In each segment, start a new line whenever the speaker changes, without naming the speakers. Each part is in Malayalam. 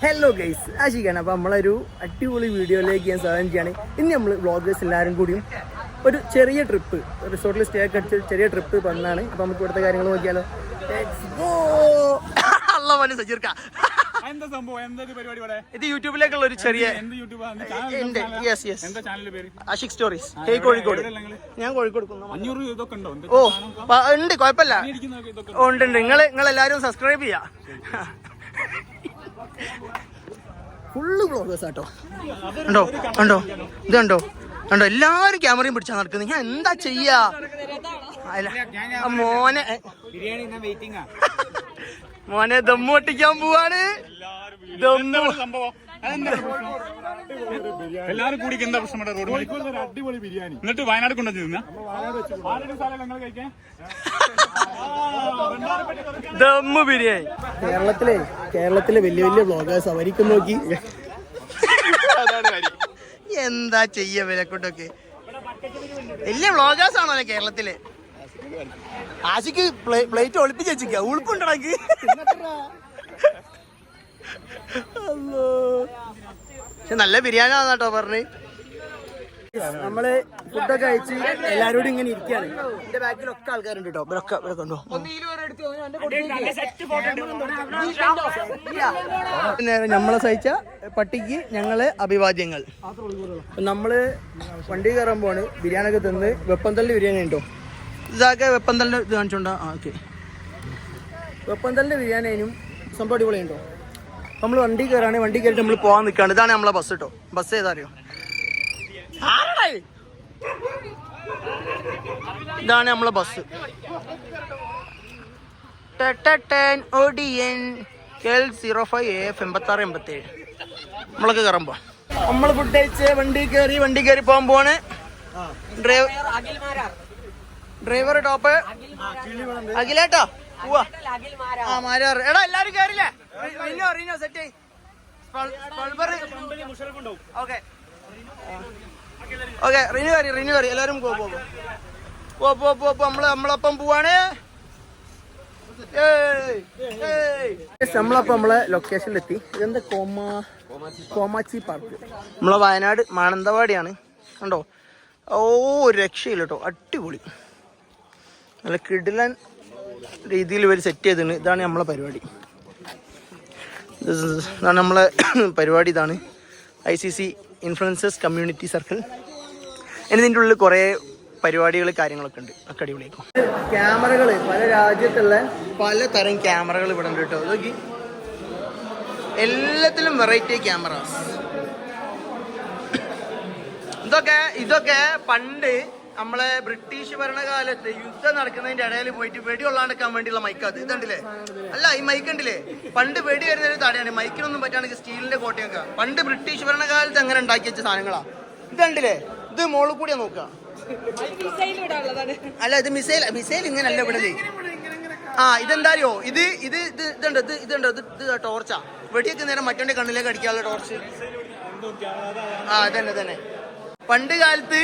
Hello guys, ആശിക്കാണ്. അപ്പോൾ നമ്മളൊരു അടിപൊളി വീഡിയോയിലേക്ക് ഞാൻ സ്വാഗതം ചെയ്യാണ്. ഇന്ന് നമ്മൾ വ്ളോഗേഴ്സ് എല്ലാവരും കൂടിയും ഒരു ചെറിയ ട്രിപ്പ്, റിസോർട്ടിൽ സ്റ്റേ ഒക്കെ അടിച്ച് ചെറിയ ട്രിപ്പ് വന്നാണ്. അപ്പോൾ നമുക്ക് ഇവിടുത്തെ കാര്യങ്ങൾ നോക്കിയാലോ. ഇത് യൂട്യൂബിലേക്കുള്ള ഒരു ചെറിയ ആഷിക് സ്റ്റോറീസ്. കോഴിക്കോട്. ഞാൻ കോഴിക്കോട്. ഓ ഉണ്ട്, കുഴപ്പമില്ല. ഉണ്ട്. നിങ്ങൾ എല്ലാവരും സബ്സ്ക്രൈബ് ചെയ്യാ. ഫുള്ള് ബ്ലോഗേഴ്സ് ആട്ടോ. ഉണ്ടോ ഉണ്ടോ ഇത് കണ്ടോ കണ്ടോ, എല്ലാവരും ക്യാമറയും പിടിച്ചാ നടക്കുന്നത്. ഞാൻ എന്താ ചെയ്യാ മോനെ. മോനെ ദമ്മ് പൊട്ടിക്കാൻ പോവാണ്.
എല്ലാരും കൂടി എന്താ പ്രശ്നം? അടിപൊളി ബിരിയാണി എന്നിട്ട് വയനാട് കൊണ്ടുവന്നിരുന്ന
ദമ്മ് ബിരിയാണി. കേരളത്തിലെ വലിയ വലിയ ബ്ലോഗേഴ്സ് അവരിക്കും നോക്കി എന്താ ചെയ്യ വിലക്കൊണ്ടൊക്കെ. വലിയ ബ്ലോഗേഴ്സ് ആണോ കേരളത്തില്? ആശിക്ക് പ്ലേറ്റ് ഒളിപ്പിച്ച് വെച്ചിക്ക. ഉളുപ്പുണ്ടോക്ക്? പക്ഷെ നല്ല ബിരിയാണി ആണെന്നാട്ടോ പറഞ്ഞ്. നമ്മള് ഫുഡൊക്കെ കഴിച്ച് എല്ലാരോടും ഇങ്ങനെ ഇരിക്കുകയാണ്. എന്റെ ബാക്കിലൊക്കെ ആൾക്കാരുണ്ട് കേട്ടോ. ഇവരൊക്കെ കണ്ടോ. നമ്മളെ സഹിച്ച പട്ടിക്ക് ഞങ്ങള് അഭിവാദ്യങ്ങൾ. നമ്മള് വണ്ടി കയറാൻ പോവാണ്. ബിരിയാണി ഒക്കെ തിന്ന് വെപ്പന്തലിന്റെ ബിരിയാണി ഉണ്ടോ? ഇതൊക്കെ വെപ്പന്തലിന്റെ ഇത് കാണിച്ചോണ്ടാ. ഓക്കെ, വെപ്പന്തലിന്റെ ബിരിയാണിയും സംഭവം അടിപൊളിയുണ്ടോ. നമ്മൾ വണ്ടി കയറാണ്. വണ്ടി കയറിയിട്ട് നമ്മൾ പോകാൻ നിൽക്കുകയാണ്. ഇതാണ് നമ്മളെ ബസ് കേട്ടോ. ബസ് ഏതാ അറിയോ? ഇതാണ് നമ്മളെ ബസ്. നമ്മളൊക്കെ കയറാൻ പോവാ. നമ്മള് ഫുഡ് കഴിച്ച് വണ്ടി കയറി പോകാൻ പോവാണ്. ഡ്രൈവർ ടോപ്പ് അഖിലേട്ടോ. പോവാ. ആ മാരാർ. എടാ എല്ലാരും കയറില്ലേ? റീനോ സെറ്റ്. ഓക്കെ ഓക്കെ, റിനു കയറി എല്ലാരും നമ്മളപ്പം പോവാണ്. നമ്മളപ്പം നമ്മളെ ലൊക്കേഷനിലെത്തി. ഇതെന്താ കോമാച്ചി പാർക്ക്. നമ്മളെ വയനാട് മാനന്തവാടിയാണ്. കണ്ടോ? ഓ രക്ഷയില്ല കേട്ടോ. അടിപൊളി, നല്ല കിടിലൻ രീതിയിൽ ഇവർ സെറ്റ് ചെയ്തിട്ടുണ്ട്. ഇതാണ് നമ്മളെ പരിപാടി. ഇതാണ് നമ്മളെ പരിപാടി. ഇതാണ് ICC ഇൻഫ്ലുവൻസേഴ്സ് കമ്മ്യൂണിറ്റി സർക്കിൾ. ഇതിൻ്റെ ഉള്ളിൽ കുറേ പരിപാടികൾ കാര്യങ്ങളൊക്കെ ഉണ്ട്. ഒക്കെ അടിപൊളിയാക്കും. ക്യാമറകൾ പല രാജ്യത്തുള്ള പലതരം ക്യാമറകൾ ഇവിടെ ഉണ്ട് കേട്ടോ. നോക്കി, എല്ലാത്തിലും വെറൈറ്റി ക്യാമറാസ്. ഇതൊക്കെ പണ്ട് നമ്മളെ ബ്രിട്ടീഷ് ഭരണകാലത്ത് യുദ്ധം നടക്കുന്നതിന്റെ ഇടയിൽ പോയിട്ട് വെടി കൊള്ളാണ്ടിരിക്കാൻ വേണ്ടിയുള്ള മൈക്കാത്. ഇതുണ്ടല്ലേ? അല്ല, ഈ മൈക്ക് ഉണ്ടല്ലേ, പണ്ട് വെടി വരുന്നൊരു തടയാണ്. മൈക്കിനൊന്നും പറ്റുകയാണെങ്കിൽ സ്റ്റീലിന്റെ കോട്ടയൊക്കെ പണ്ട് ബ്രിട്ടീഷ് ഭരണകാലത്ത് അങ്ങനെ ഉണ്ടാക്കി വെച്ച സാധനങ്ങളാ. ഇതുണ്ടല്ലേ? ഇത് മോളിൽ കൂടിയാ നോക്കുക. അല്ല, ഇത് മിസൈൽ ഇങ്ങനല്ല വിടല്. ഇതെന്താ അറിയോ? ഇത് ടോർച്ചാ. വെടിയൊക്കെ നേരം മറ്റേ കണ്ണിലേക്ക് അടിക്കാനുള്ള ടോർച്ച്. തന്നെ പണ്ട് കാലത്ത്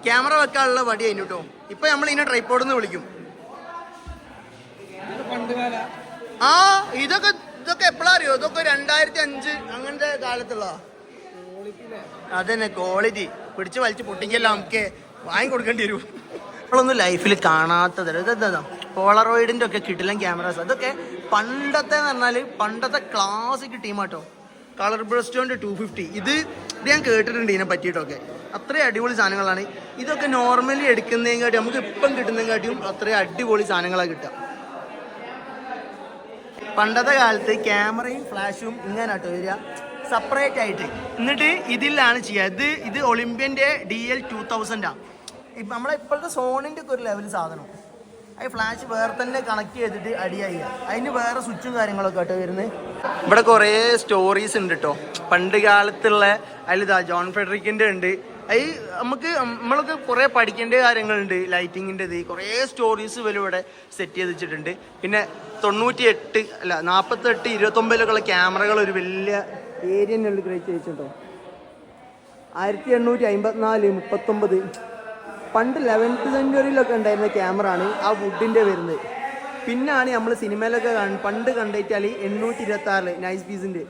ക്യാമറ വെക്കാനുള്ള വടി കഴിഞ്ഞു കേട്ടോ. ഇപ്പൊ നമ്മൾ ഇതിനെ ട്രൈപ്പോഡെന്ന് വിളിക്കും. ഇതൊക്കെ എപ്പോഴാ അറിയോ? ഇതൊക്കെ 2005 അങ്ങനത്തെ കാലത്തുള്ള. അതന്നെ ക്വാളിറ്റി. പിടിച്ച് വലിച്ച് പൊട്ടിക്കല്ല, നമുക്ക് വാങ്ങിക്കൊടുക്കേണ്ടി വരും. നമ്മളൊന്നും ലൈഫിൽ കാണാത്തത് ഇതെന്താ പോളറോയിഡിന്റെ ഒക്കെ കിട്ടില്ല ക്യാമറാസ്. അതൊക്കെ പണ്ടത്തെ എന്ന് പറഞ്ഞാല് പണ്ടത്തെ ക്ലാസിക് ടീമാട്ടോ. കളർ ബ്രസ്റ്റോന്റെ 250. ഇത് ഞാൻ കേട്ടിട്ടുണ്ട് ഇതിനെ പറ്റിയിട്ടൊക്കെ. അത്രയും അടിപൊളി സാധനങ്ങളാണ്. ഇതൊക്കെ നോർമലി എടുക്കുന്നതിനെക്കാട്ടി നമുക്ക് ഇപ്പം കിട്ടുന്നതിനെക്കാട്ടിയും അത്രയും അടിപൊളി സാധനങ്ങളാണ് കിട്ടുക. പണ്ടത്തെ കാലത്ത് ക്യാമറയും ഫ്ലാഷും ഇങ്ങനാട്ടോ വരിക, സെപ്പറേറ്റ് ആയിട്ട്. എന്നിട്ട് ഇതിലാണ് ചെയ്യുക. ഇത് ഒളിമ്പ്യൻ്റെ DL 2000 ഇപ്പം നമ്മളെ ഇപ്പോഴത്തെ സോണിൻ്റെ ഒക്കെ ഒരു ലെവൽ സാധനം. അത് ഫ്ലാഷ് വേറെ തന്നെ കണക്ട് ചെയ്തിട്ട് അടിയായി. അതിന് വേറെ സ്വിച്ചും കാര്യങ്ങളൊക്കെ ആട്ടോ വരുന്നത്. ഇവിടെ കുറേ സ്റ്റോറീസ് ഉണ്ട് കേട്ടോ. പണ്ട് കാലത്തുള്ള അതിലിതാ ജോൺ ഫെഡറിക്കിൻ്റെ ഉണ്ട്. നമ്മളൊക്കെ കുറേ പഠിക്കേണ്ട കാര്യങ്ങളുണ്ട്. ലൈറ്റിങ്ങിൻ്റെത് കുറേ സ്റ്റോറീസ് ഇവരും ഇവിടെ സെറ്റ് ചെയ്ത് വെച്ചിട്ടുണ്ട്. പിന്നെ 98 അല്ല 48 29 ക്യാമറകൾ ഒരു വലിയ ഏരിയനുള്ളിൽ ക്രിയേറ്റ് ചെയ്തിട്ടുണ്ടോ. 1854 39 പണ്ട് 11th സെഞ്ച്വറിയിലൊക്കെ ഉണ്ടായിരുന്ന ക്യാമറ ആണ് ആ വുഡിൻ്റെ വരുന്നത്. പിന്നാണ് നമ്മൾ സിനിമയിലൊക്കെ പണ്ട് കണ്ടിട്ടാൽ 826 നൈസ് പീസിൻ്റെ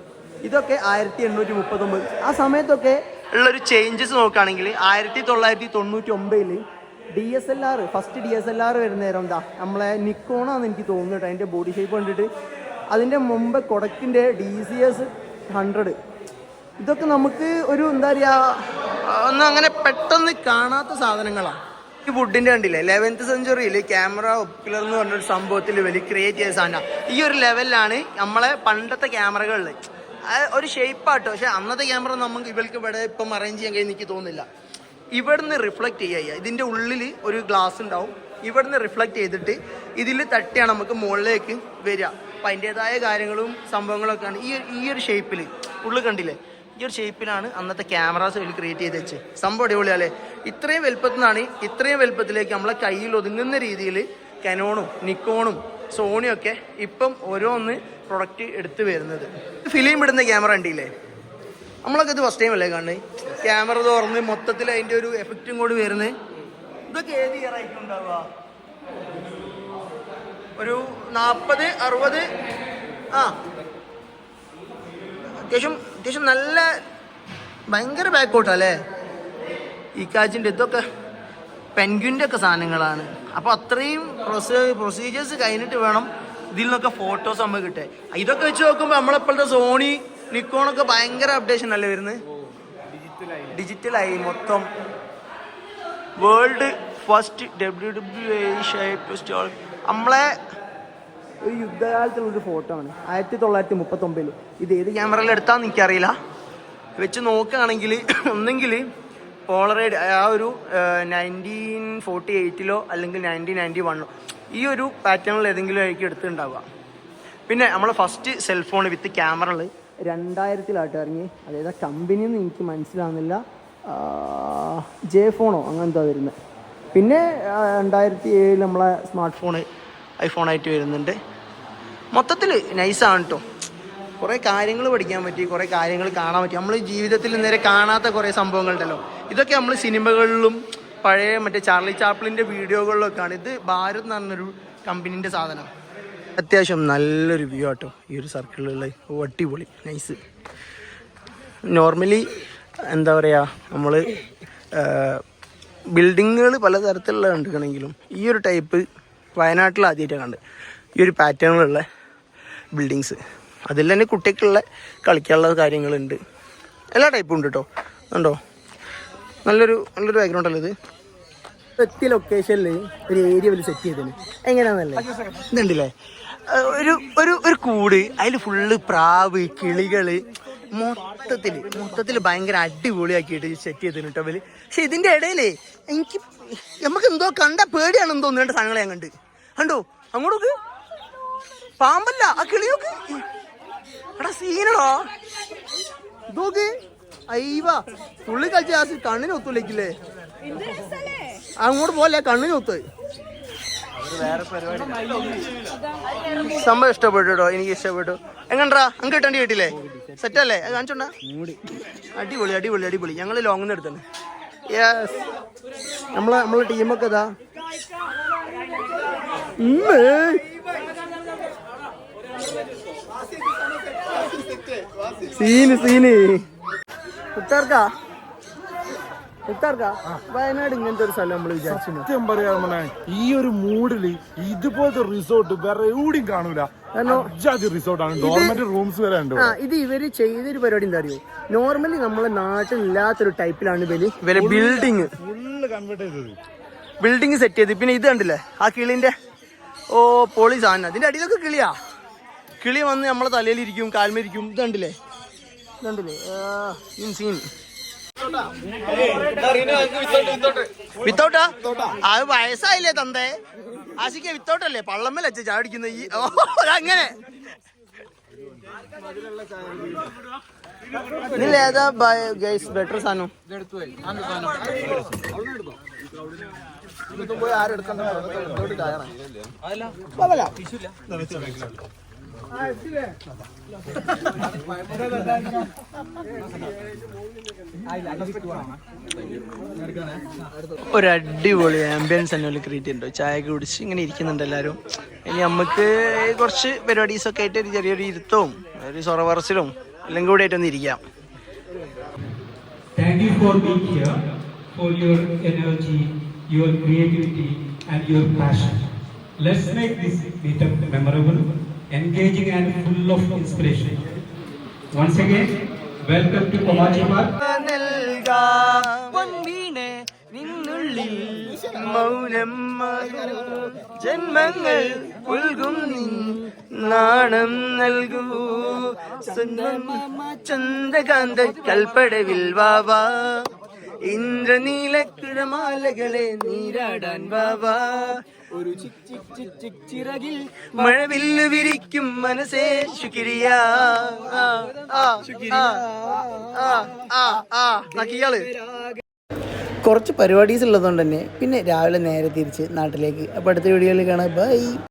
ഇതൊക്കെ 1839. ആ സമയത്തൊക്കെ ഉള്ളൊരു ചേഞ്ചസ് നോക്കുകയാണെങ്കിൽ 1999 DSLR ഫസ്റ്റ് DSLR വരുന്ന നേരം എന്താ നമ്മളെ നിക്കോണാന്ന് എനിക്ക് തോന്നുന്നുണ്ട് അതിൻ്റെ ബോഡി ഷേപ്പ് കണ്ടിട്ട്. അതിൻ്റെ മുമ്പ് കൊടക്കിൻ്റെ DCS 100 ഇതൊക്കെ നമുക്ക് ഒരു എന്താ പറയുക ഒന്നും അങ്ങനെ പെട്ടെന്ന് കാണാത്ത സാധനങ്ങളാണ്. ഈ വുഡിൻ്റെ കണ്ടില്ലേ 11th സെഞ്ച്വറിയിൽ ക്യാമറ ഒപ്കുലർ എന്ന് പറഞ്ഞൊരു സംഭവത്തിൽ വലിയ ക്രിയേറ്റ് ചെയ്ത സാധനം. ഈ ഒരു ലെവലിലാണ് നമ്മളെ പണ്ടത്തെ ക്യാമറകളിൽ ഒരു ഷേപ്പാട്ടോ. പക്ഷെ അന്നത്തെ ക്യാമറ നമുക്ക് ഇവർക്ക് ഇവിടെ ഇപ്പം അറേഞ്ച് ചെയ്യാൻ കഴിയുന്ന എനിക്ക് തോന്നുന്നില്ല. ഇവിടുന്ന് റിഫ്ലക്റ്റ് ചെയ്യുക, ഇതിൻ്റെ ഉള്ളിൽ ഒരു ഗ്ലാസ് ഉണ്ടാവും, ഇവിടുന്ന് റിഫ്ലക്റ്റ് ചെയ്തിട്ട് ഇതിൽ തട്ടിയാണ് നമുക്ക് മുകളിലേക്ക് വരിക. അപ്പം അതിൻ്റെതായ കാര്യങ്ങളും സംഭവങ്ങളൊക്കെയാണ് ഈ ഒരു ഷേപ്പിൽ ഉള്ളിൽ കണ്ടില്ലേ. ഈ ഒരു ഷേപ്പിലാണ് അന്നത്തെ ക്യാമറാസ് അതിൽ ക്രിയേറ്റ് ചെയ്ത് വെച്ച് സംഭവം അടിപൊളിയല്ലേ. ഇത്രയും വലുപ്പത്തിൽ നിന്നാണ് ഇത്രയും വലുപ്പത്തിലേക്ക് നമ്മളെ കയ്യിൽ ഒതുങ്ങുന്ന രീതിയിൽ കനോണും നിക്കോണും സോണിയും ഒക്കെ ഇപ്പം ഓരോന്ന് പ്രൊഡക്റ്റ് എടുത്ത് വരുന്നത്. ഫിലിം ഇടുന്ന ക്യാമറ ഉണ്ടില്ലേ, നമ്മളൊക്കെ ഇത് ഫസ്റ്റ് ടൈം അല്ലേ കാണുന്നത്. ക്യാമറ തുറന്ന് മൊത്തത്തിൽ അതിൻ്റെ ഒരു എഫക്റ്റും കൂടി വരുന്നത്. ഇതൊക്കെ ഏത് ഇയർ ആയിരിക്കും ഉണ്ടാവുക? ഒരു 40, 60 അത്യാവശ്യം നല്ല ഭയങ്കര ബാക്കോട്ടല്ലേ ഈ കാച്ചിൻ്റെ. ഇതൊക്കെ പെൻഗ്വിൻ്റെ ഒക്കെ സാധനങ്ങളാണ്. അപ്പോൾ അത്രയും പ്രൊസീജിയേഴ്സ് കഴിഞ്ഞിട്ട് വേണം ഇതിൽ നിന്നൊക്കെ ഫോട്ടോസ് നമുക്ക് കിട്ടുക. ഇതൊക്കെ വെച്ച് നോക്കുമ്പോൾ നമ്മളിപ്പോഴത്തെ സോണി നിക്കോണൊക്കെ ഭയങ്കര അപ്ഡേഷൻ അല്ലേ വരുന്നത്. ഡിജിറ്റലായി മൊത്തം. വേൾഡ് ഫസ്റ്റ് WWE ഷേപ്പ് സ്റ്റോൾ നമ്മളെ ഒരു യുദ്ധകാലത്തുള്ളൊരു ഫോട്ടോ ആണ് 1939. ഇത് ഏത് ക്യാമറയിൽ എടുത്താന്ന് എനിക്കറിയില്ല. വെച്ച് നോക്കുകയാണെങ്കിൽ ഒന്നെങ്കിൽ പോളറൈഡ് ആ ഒരു 1948 അല്ലെങ്കിൽ 1991 ഈ ഒരു പാറ്റേണിൽ ഏതെങ്കിലും ആയിരിക്കും എടുത്തിട്ടുണ്ടാവുക. പിന്നെ നമ്മൾ ഫസ്റ്റ് സെൽഫോൺ വിത്ത് ക്യാമറകൾ 2000 ഇറങ്ങി. അതായത് കമ്പനിയൊന്നും എനിക്ക് മനസ്സിലാവുന്നില്ല. J-ഫോണോ അങ്ങനത്തെ വരുന്നത്. പിന്നെ 2007 നമ്മളെ സ്മാർട്ട് ഫോണ് ഐഫോണായിട്ട് വരുന്നുണ്ട്. മൊത്തത്തിൽ നൈസാണ് കേട്ടോ. കുറേ കാര്യങ്ങൾ പഠിക്കാൻ പറ്റി, കുറേ കാര്യങ്ങൾ കാണാൻ പറ്റി. നമ്മൾ ജീവിതത്തിൽ നേരെ കാണാത്ത കുറേ സംഭവങ്ങളുണ്ടല്ലോ. ഇതൊക്കെ നമ്മൾ സിനിമകളിലും പഴയ മറ്റേ ചാർലി ചാപ്ലിൻ്റെ വീഡിയോകളിലൊക്കെയാണ്. ഇത് ഭാരത് എന്ന് പറഞ്ഞൊരു കമ്പനീൻ്റെ സാധനം. അത്യാവശ്യം നല്ലൊരു വ്യൂ ആട്ടോ ഈ ഒരു സർക്കിളിലുള്ള. അടിപൊളി നൈസ്. നോർമലി എന്താ പറയുക, നമ്മൾ ബിൽഡിങ്ങുകൾ പലതരത്തിലുള്ള കണ്ടിട്ടുണ്ടെങ്കിലും ഈ ഒരു ടൈപ്പ് വയനാട്ടിൽ ആദ്യമായിട്ടാണ് കണ്ട്. ഈ ഒരു പാറ്റേണിലുള്ള ബിൽഡിങ്സ്, അതിൽ തന്നെ കുട്ടിക്കുള്ള കളിക്കാനുള്ള കാര്യങ്ങളുണ്ട്. എല്ലാ ടൈപ്പും ഉണ്ട് കേട്ടോ. ഉണ്ടോ, നല്ലൊരു ബാക്ക്ഗ്രൗണ്ട് അല്ലേ ഇത്. എത്തിയ ലൊക്കേഷനിൽ ഒരു ഏരിയ വലിയ സെറ്റ് ചെയ്തത് എങ്ങനെയാണെന്നല്ലേ ഇതുണ്ടല്ലേ. ഒരു കൂട്, അതിൽ ഫുള്ള് പ്രാവ്, കിളികള്, മൊത്തത്തിൽ ഭയങ്കര അടിപൊളിയാക്കിയിട്ട് സെറ്റ് ചെയ്തിന് കേട്ടോ അവര്. പക്ഷെ ഇതിന്റെ ഇടയിലേ നമുക്ക് എന്തോ കണ്ട പേടിയാണെന്ന് തോന്നുന്നു. സാധനങ്ങൾ ഞാൻ കണ്ടോ അങ്ങോട്ടൊക്കെ പാമ്പല്ല, ആ കിളിയൊക്കെ എടാ സീനടോ. ഇതൊക്കെ അയ്യവാ പുള്ളി കളിച്ച ആ കണ്ണിന് ഒത്തുലേക്കില്ലേ. അങ്ങോട്ട് പോലെ കണ്ണിന് ഒത്ത്. സംഭവം ഇഷ്ടപ്പെട്ടു കേട്ടോ, എനിക്ക് ഇഷ്ടപ്പെട്ടു. എങ്ങണ്ടാ അങ്ങ് കിട്ടേണ്ടി കേട്ടില്ലേ, സെറ്റല്ലേ കാണിച്ചോണ്ടാ. അടിപൊളി. ഞങ്ങള് ലോങ്ങിന്ന് എടുത്തന്നെ. യെസ്, നമ്മളെ ടീമൊക്കെ ഇതാ. സീന് വയനാട് ഇങ്ങനത്തെ ഒരു സ്ഥലം നമ്മൾ വിചാരിച്ചു.
സത്യം പറയാ, ഈ ഒരു മൂഡില് ഇതുപോലത്തെ റിസോർട്ട് വേറെ എവിടെയും കാണൂല. റിസോർട്ടാണ്, ഗവൺമെന്റ് റൂംസ് വരെ ഉണ്ട്.
ഇത് ഇവര് ചെയ്തൊരു പരിപാടി എന്താ അറിയോ, നോർമലി നമ്മളെ നാട്ടിൽ ഇല്ലാത്തൊരു ടൈപ്പിലാണ് ഇവര് ബിൽഡിങ്
ഫുള്ള് കൺവേർട്ട് ചെയ്തത്,
ബിൽഡിങ് സെറ്റ് ചെയ്ത്. പിന്നെ ഇത് കണ്ടില്ലേ ആ കിളിന്റെ പൊളി സാധനം. അതിന്റെ അടിയിലൊക്കെ കിളി വന്ന് നമ്മളെ തലയിലിരിക്കും, കാൽമേരിക്കും. ഇത് കണ്ടില്ലേ സീൻ. വിത്തൗട്ടാ അത് വയസ്സായില്ലേ തന്തേ. ആശിക്ക വിത്തൗട്ടല്ലേ പള്ളമ്മൽ വെച്ച് ചാടിക്കുന്ന ഈ അങ്ങനെ. ഇതിലേതാ ഗൈസ് ബെറ്റർ സാധനം? ഒരു അടിപൊളി ആംബിയൻസ് തന്നെ ക്രിയേറ്റ് ചെയ്യുന്നുണ്ടോ. ചായ കുടിച്ച് ഇങ്ങനെ ഇരിക്കുന്നുണ്ട് എല്ലാവരും. ഇനി നമുക്ക് കുറച്ച് പരിപാടീസൊക്കെ ആയിട്ട് ഒരു ചെറിയൊരു ഇരുത്തവും ഒരു സൊറ പറച്ചിലും എല്ലാം കൂടെ ആയിട്ടൊന്ന് ഇരിക്കാം.
Thank you for being here, for your energy, your creativity, and your passion. Let's make this meetup memorable, engaging, and full of inspiration. Once again, welcome to Komachi Park.
മൗനം ജന്മങ്ങൾ ഉൽകും നാണം നൽകൂ ചന്ദ്രകാന്ത കൽപ്പടവിൽ വാവാ ഇന്ദ്രനീലക്കിടമാലകളെ നീരാടാൻ വാവാ ഒരു ചിറകിൽ മഴവില്ലു വിരിക്കും മനസ്സേ ശുക്രിയ. ഇയാള് കുറച്ച് പരിപാടീസ് ഉള്ളതുകൊണ്ട് തന്നെ പിന്നെ രാവിലെ നേരെ തിരിച്ച് നാട്ടിലേക്ക്. അപ്പോൾ അടുത്ത വീഡിയോയിൽ കാണാം. ബൈ.